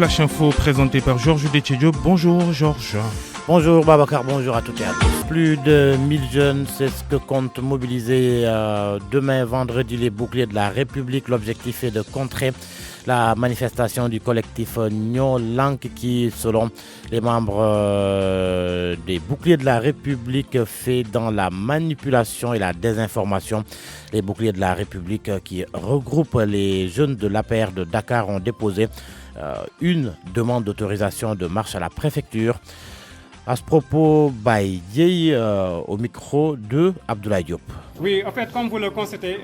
Flash Info présenté par Georges Détidio. Bonjour Georges. Bonjour Babacar, bonjour à toutes et à tous. Plus de 1000 jeunes, c'est ce que compte mobiliser demain vendredi les boucliers de la République. L'objectif est de contrer la manifestation du collectif Nyo Lank qui, selon les membres des boucliers de la République, fait dans la manipulation et la désinformation. Les boucliers de la République qui regroupent les jeunes de l'APR de Dakar ont déposé une demande d'autorisation de marche à la préfecture. À ce propos, Baye au micro de Abdoulaye Diop. Oui, en fait, comme vous le constatez,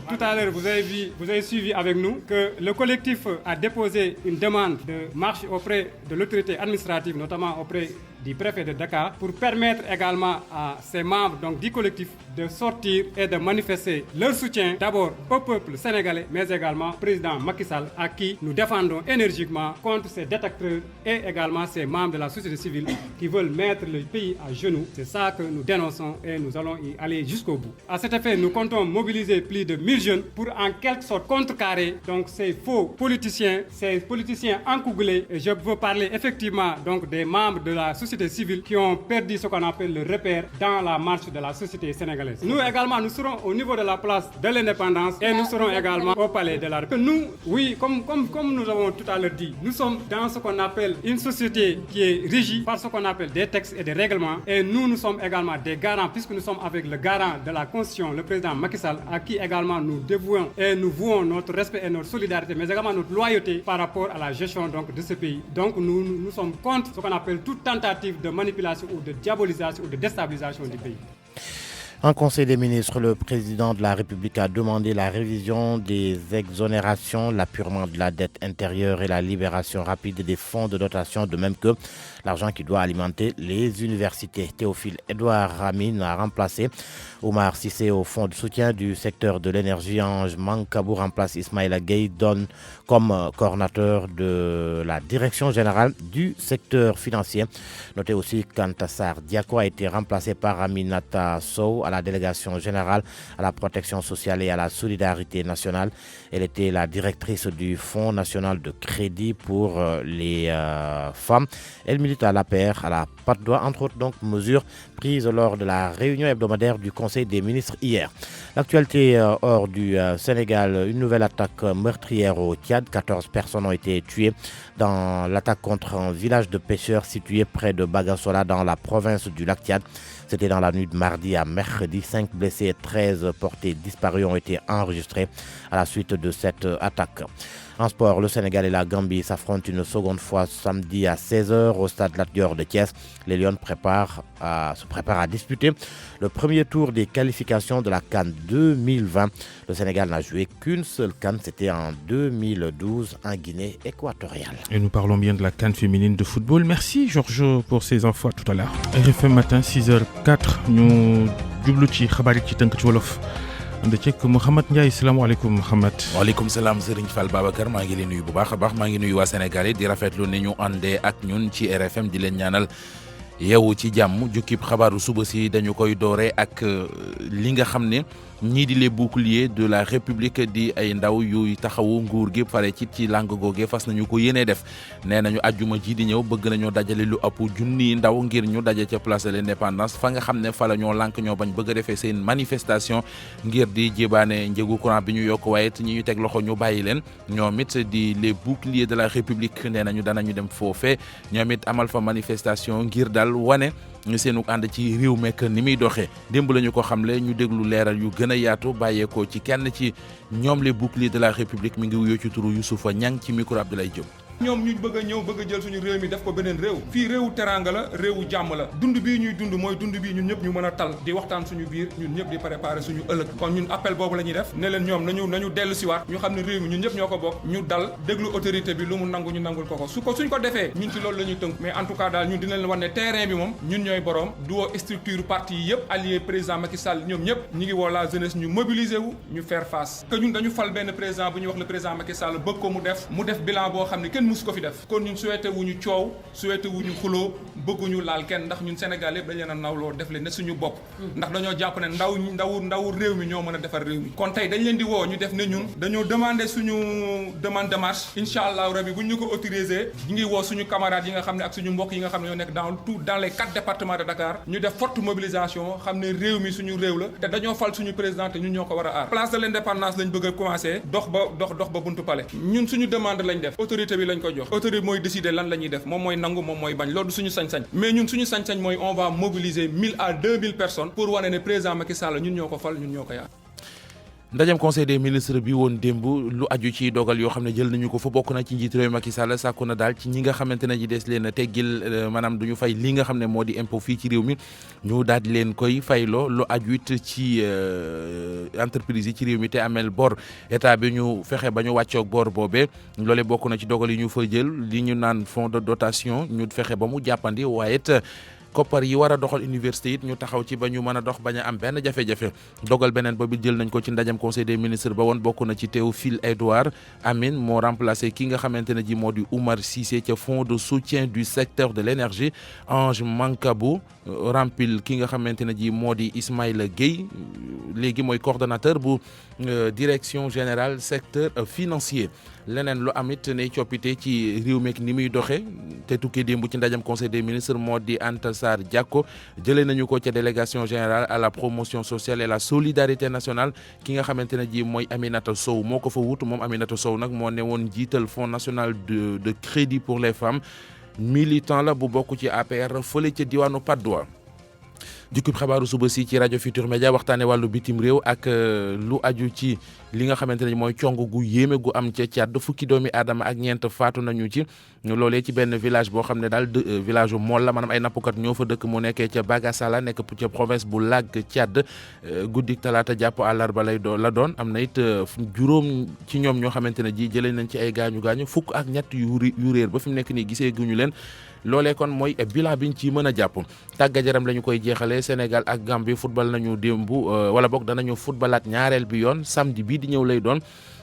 tout à l'heure, vous avez suivi avec nous que le collectif a déposé une demande de marche auprès de l'autorité administrative, notamment auprès du préfet de Dakar, pour permettre également à ses membres donc, du collectif de sortir et de manifester leur soutien d'abord au peuple sénégalais, mais également au président Macky Sall, à qui nous défendons énergiquement contre ces détracteurs et également ces membres de la société civile qui veulent mettre le pays à genoux. C'est ça que nous dénonçons et nous allons y aller jusqu'au bout. À cet effet, nous comptons mobiliser plus de 1000 jeunes pour en quelque sorte contrecarrer donc, ces faux politiciens, ces politiciens encouglés. Et je veux parler effectivement donc, des membres de la société civile qui ont perdu ce qu'on appelle le repère dans la marche de la société sénégalaise. Nous également, nous serons au niveau de la place de l'indépendance et nous serons également au palais de la République. Nous, oui, comme nous avons tout à l'heure dit, nous sommes dans ce qu'on appelle une société qui est régie par ce qu'on appelle des textes et des règlements et nous sommes également des garants puisque nous sommes avec le garant de la Constitution, le président Macky Sall, à qui également nous dévouons et nous vouons notre respect et notre solidarité, mais également notre loyauté par rapport à la gestion donc, de ce pays. Donc nous sommes contre ce qu'on appelle toute tentative de manipulation ou de diabolisation ou de déstabilisation du pays. En Conseil des ministres, le président de la République a demandé la révision des exonérations, l'appurement de la dette intérieure et la libération rapide des fonds de dotation, de même que l'argent qui doit alimenter les universités. Théophile Edouard Ramin a remplacé Omar Sissé au fonds de soutien du secteur de l'énergie. Ange Mankabou remplace Ismaïla Gueye, donne comme coordinateur de la direction générale du secteur financier. Notez aussi qu'Antassar Diako a été remplacé par Aminata Sow à la délégation générale à la protection sociale et à la solidarité nationale. Elle était la directrice du Fonds national de crédit pour les femmes. Elle milite à l'APR, à la Patte d'Oie, entre autres donc mesures prises lors de la réunion hebdomadaire du Conseil des ministres hier. L'actualité hors du Sénégal, une nouvelle attaque meurtrière au Tchad. 14 personnes ont été tuées dans l'attaque contre un village de pêcheurs situé près de Bagassola dans la province du lac Tchad. C'était dans la nuit de mardi à mercredi. 5 blessés et 13 portés disparus ont été enregistrés à la suite de cette attaque. En sport, le Sénégal et la Gambie s'affrontent une seconde fois samedi à 16h au stade Lat Dior de Thiès. Les Lions se préparent à disputer le premier tour des qualifications de la CAN 2020. Le Sénégal n'a joué qu'une seule CAN, c'était en 2012 en Guinée équatoriale. Et nous parlons bien de la CAN féminine de football. Merci Georges pour ces infos tout à l'heure. RFM matin 6h04, nous jublu ci xabaar yi ci tënk ci wolof. ànd ceeg Mouhamed Ndiaye salaamaaleykum Mouhamed. waaleykum salaam Serigne Fall Babacar maa ngi leen nuyu bu baax a baax maa ngi nuyu waa Sénégal yi di rafetlu ni ñu àndee ak ñun ci RFM di leen ñaanal yeewu ci jàmm jukkib xabaaru suba si dañu koy doore ak li nga xam ne ñii di les boucliers de la République di ay ndaw yuy taxawu nguur gi pare ci langue googee fas nañu ko yéenee def nee nañu àjjuma ji di ñëw bëgg nañoo dajale lu ëpp junni ndaw ngir ñu daje ca place de l'Indépendance fa nga xam ne fa la ñoo lànk ñoo bañ bëgg a defee seen manifestation ngir di jébaane njëgu courant bi ñu yokk waaye it ñi ñu teg loxo ñu bàyyi leen ñoom it di les boucliers de la République nee nañu danañu dem foofee ñoom it amal fa manifestation ngir dal wane ñu seenu ànd ci réew mekk ni muy doxee démb la ñu ko xamle ñu déglu leeral yu gën a yaatu bàyyeekoo ci kenn ci ñoom les boucliers de la République mi ngi wuyoo ci turu Youssoufa Niang ci micro Abdoulaye Diop. ñoom ñu bëgg a ñëw bëgg a jël suñu réew mi def ko beneen réew fii réewu teranga la réewu jàmm la dund bii ñuy dund mooy dund bii ñun ñëpp ñu mën a tal di waxtaan suñu biir ñun ñëpp di préparer suñu ëllëg kon ñun appel boobu la ñuy def ne leen ñoom nañu dellu si waat ñu xam ne réew mi ñun ñëpp ñoo ko bokk ñu dal déglu autorité bi lu mu nangu ñu nangul ko suñ ko defee ñun ci loolu la ñuy tënk mais en tout cas daal ñun dinañ leen wan ne terrain bi moom ñun ñooy borom duo structure parti yi yëpp allié président Macky Sall ñoom ñëpp ñi ngi woo la jeunesse ñu mobiliser wu ñu faire face que ñun dañu fal benn président bu ñuy wax le président Macky Sall bëgg ko mu def bilan boo xam ne kenn mus ko fi def kon ñun souhaité wuñu coow souhaité wuñu xuloo bëgguñu laal kenn ndax ñun Sénégal yëpp dañ leen a nawloo def leen ne suñu bopp ndax dañoo jàpp ne ndaw réew mi ñoo mën a defar réew mi kon tey dañ leen di woo ñu def ne ñun dañoo demandé suñu demande de marche incha allah rabi buñ ñu ko autorisé ñu ngi woo suñu camarades yi nga xam ne ak suñu mbokk yi nga xam ne ñoo nekk dans les 4 départements de Dakar ñu def forte mobilisation xam ne réew mi suñu réew la te dañoo fal suñu président te ñun ñoo ko war a aar place de l'indépendance lañ bëgg a commencé dox ba buntu palais ñun suñu demande lañ def autorité bi lañ ko jox autorité mooy décider lan la ñuy def moom mooy nangu moom mooy bañ loolu suñu sañ-sañ mais ñun suñu sañ-sañ mooy on va mobiliser 1000 à 2000 personnes pour wane ne président Macky Sall ñun ñoo ko fal ñun ñoo ko yaar. ndajem conseil des ministres bi woon démb lu aju ci dogal yoo xam ne jël nañu ko fa bokk na ci njiit réew Macky Sall sàkku na daal ci ñi nga xamante ne ji des leen a teggil maanaam duñu fay li nga xam ne moo di impôt fii ci réew mi ñu daal di leen koy fayloo lu aju it ci entreprise yi ci réew mi te amel bor état bi ñu fexe ba ñu wàccoog bor boobee loolee bokk na ci dogal yi ñu fa jël li ñu naan fonds de dotation ñu fexe ba mu jàppandi waaye it koppar yi war a doxal université it ñu taxaw ci ba ñu mën a dox bañ a am benn jafe-jafe dogal beneen boobu jël nañ ko ci ndajam conseil des ministres ba woon bokk na ci Théophile Edouard Amine moo remplacé ki nga xamante ne ji moo di Oumar Cissé ca fonds de soutien du secteur de l'énergie Ange Mankabou rempil ki nga xamante ne ji moo di Ismaïla Gueye léegi mooy coordonnateur bu direction générale secteur financier leneen lu amit ne coppite ci réew meek ni muy doxe te tukkee démb ci ndajam conseil des ministres moo di Anta Sarr Diacko jëlee nañu ko ca délégation générale à la promotion sociale et la solidarité nationale ki nga xamante ne ji mooy Aminata Sow moo ko fa wut moom Aminata Sow nag moo ne woon jiital fonds national de crédit pour les femmes militant la bu bokk ci APR fële ca diwaanu Patte d'Oie jukkib xabaaru suba si ci rajo Futur Média waxtaane wàllu bitim réew ak lu aju ci li nga xamante ne mooy cong gu yéeme gu am ca Tchad fukki doomi aadama ak ñeent faatu nañu ci loolee ci benn village boo xam ne daal village bu Mool la maanaam ay nappkat ñoo fa dëkk mu nekkee ca Bagasala nekk ca province bu Lac Tchad guddik talaata jàpp àllarba la doon am na it juróom ci ñoom ñoo xamante ne ji jëlee nañ ci ay gaañu fukk ak ñett yu réer ba fi mu nekk nii gisee guñu leen loolee kon mooy bilan biñ ci mën a jàpp tàggat yaram la ñu koy jeexalee Sénégal ak Gambie football nañu démb wala boog danañu footballaat ñaareel bi yoon samedi bii di ñëw lay doon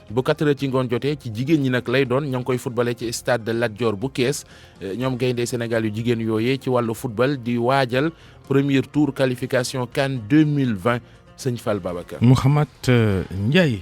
bu 4 heures ci ngoon jotee ci jigéen ñi nag lay doon ña ngi koy footballé ci stade de Lat Dior bu Kees ñoom gaynde Sénégal yu jigéen yooyee ci wàllu football di waajal premier tour qualification CAN 2020 sëñ Fall Babacar. Mouhamad Ndiaye.